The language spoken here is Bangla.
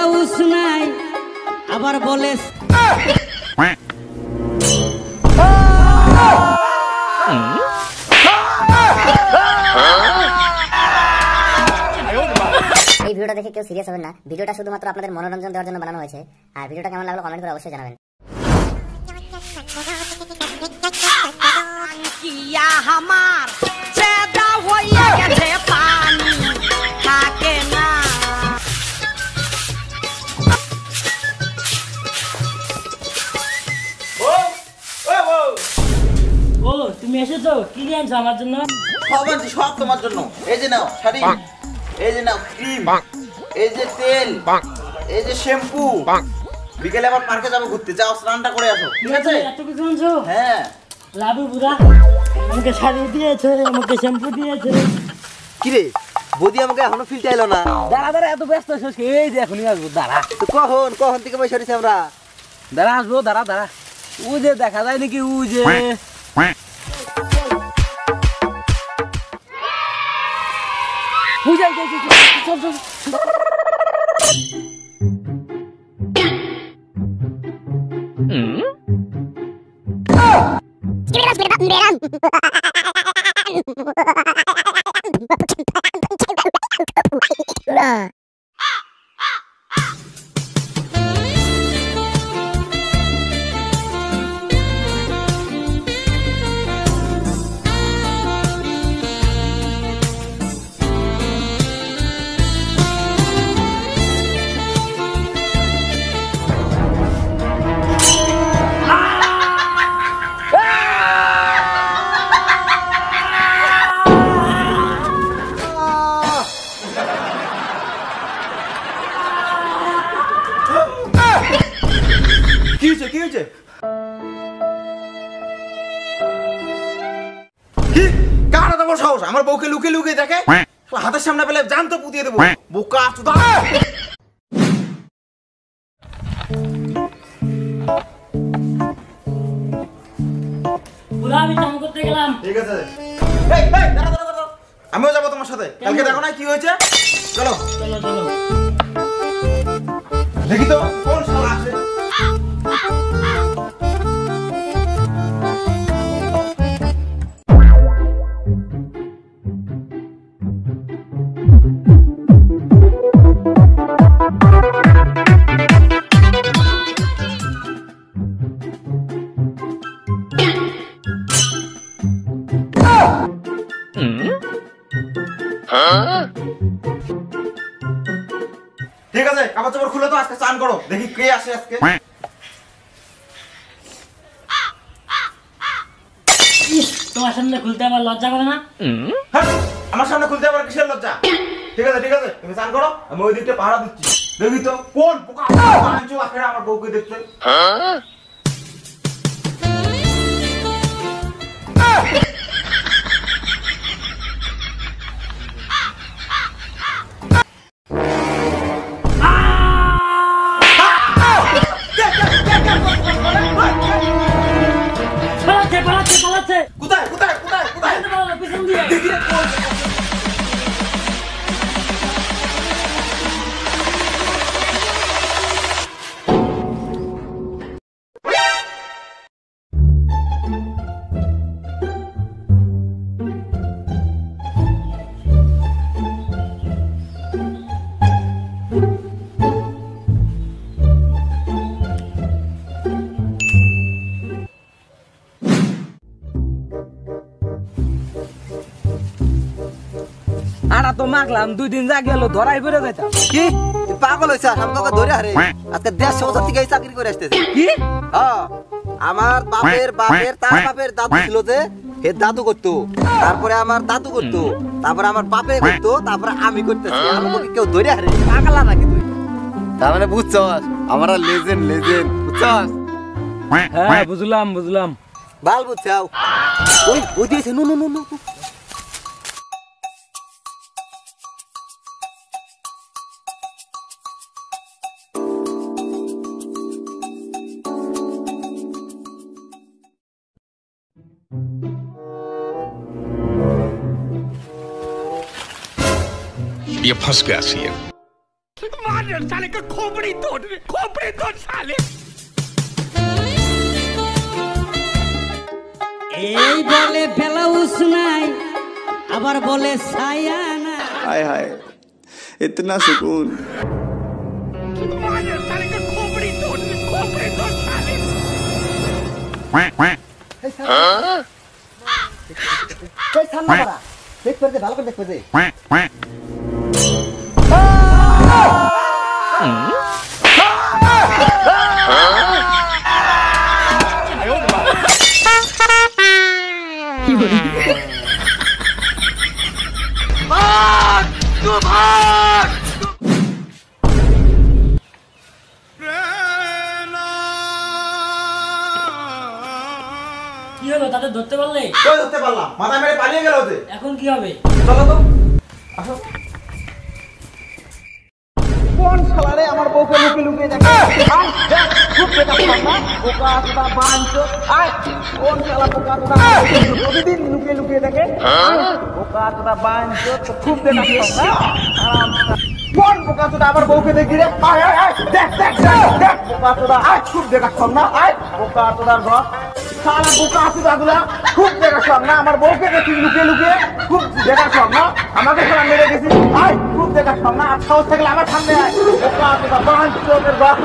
কাউস নাই আবার বলে এই ভিডিওটা দেখে কেউ সিরিয়াস হবেন না। ভিডিওটা শুধুমাত্র আপনাদের মনোরঞ্জন দেওয়ার জন্য বানানো হয়েছে। আর ভিডিওটা কেমন লাগলো কমেন্ট করে অবশ্যই জানাবেন। কিয়া আমার চেদা হইয়া গেছে পানি থাকে না। ও তুমি এসেছো, কি নিয়ে আনছো আমার জন্য? সব তোমার জন্য। এই যে নাও শাড়ি, এই যে নাও ক্রিম, এই যে তেল, এই যে শ্যাম্পু। বিকেলে আবার পার্কে যাবো ঘুরতে, যাও স্নানটা করে আসো, ঠিক আছে? এত কিছু আনছো? হ্যাঁ। লাভু বুড়া আমাকে শাড়ি দিয়েছে, আমাকে শ্যাম্পু দিয়েছে। কি রে বৌদি আমাকে এখনো ফিলতে এলো না? দাঁড়া দাঁড়া, এত ব্যস্ত আছিস? এই যে এখনই আসবো, দাঁড়া। তো কখন থেকে বসে রয়েছি আমরা? দাঁড়া আসবো, দাঁড়া দাঁড়া। ও যে দেখা যায় নাকি, ও যে চল চল। কি হয়েছে? কি কার এত বড় সাহস আমার বউকে লুকিয়ে লুকিয়ে দেখে? হাতের সামনে পেলে জানতো পুতিয়ে দেবো। বোকা চোদা। বুড়া আমি কাম করতে গেলাম। ঠিক আছে। এই দাঁড়া দাঁড়া দাঁড়া, আমিও যাবো তোমার সাথে। কালকে দেখো না কি হয়েছে। চলো চলো চলো। দেখি তো কোন শালা আছে। ঠিক আছে, কাপড় চাপড় খুলে তো আজকে স্নান করো, দেখি কে আসে আজকে। তোমার সামনে খুলতে আমার লজ্জা করে না? হ্যাঁ, আমার সামনে খুলতে আবার কিসের লজ্জা? ঠিক আছে ঠিক আছে, তুমি স্নান করো, আমি ওই দিকটা পাহারা দিচ্ছি। দেখি তো কোন পোকা আনছো আখেরা আমার বউকে দেখতে। কোথায় কোথায় কোথায় কোথায়? পিছন দিয়ে। আরা তো মাগলাম, 2 দিন যা গেল ধরাই পড়ে যাইতাম। কি তুই পাগল হয়েছিস? আমাকে ধরে হারে আজকে 150 বছর থেকে এই চাকরি করে আসতেছে। কি? হ্যাঁ, আমার বাপের বাপের তার বাপের দাদু ছিল যে, হে দাদু করতো, তারপরে আমার দাদু করতো, তারপরে আমার বাপে করতো, তারপরে আমি করতেছি। আমাকে কেউ ধরে হারে? পাগলা নাকি তুই? তার মানে বুঝছস আমরা লেজেন্ড লেজেন্ড, বুঝছস? হ্যাঁ বুঝলাম বুঝলাম। বাল বুঝছাও। ওই দিয়েছে নো নো নো নো। ये फंस गया सी है। এই বলে ব্লাউজ নাই আবার বলে ছায়া না। हाय हाय इतना सुकून। দেখ করে দে, ভালো করে দেখ করে দে। কি হলো তাদের ধরতে পারলে? কই ধরতে পারলাম, মাথা মেরে পালিয়ে গেল ওদের। এখন কি হবে? চলো তো আসো। কোন শালারে আমার বউকে লুকিয়ে লুকিয়ে দেখে? খুব বেকার না বোকা তোরা বাঞ্চো। আয় কোন শালা বোকা তোরা প্রতিদিন লুকিয়ে লুকিয়ে দেখে? বোকা তোরা বাঞ্চো তো খুব বেকার না। কোন বোকা তোরা আমার বউকে দেখি রে? আয় আয় আয় দেখ দেখ দেখ দেখ বোকা তোরা আয় খুব বেকার না। আয় বোকা তোরার ঘর শালা বোকা তোরা খুব বেকার না। আমার বউকে দেখি লুকিয়ে লুকিয়ে খুব বেকার না। আমাকে শালা মেরে গেছিস। আয় খুব বেকার না। আর সাহস থাকলে আমার সামনে আয় বোকা তোরা বাঞ্চো তোর ঘর।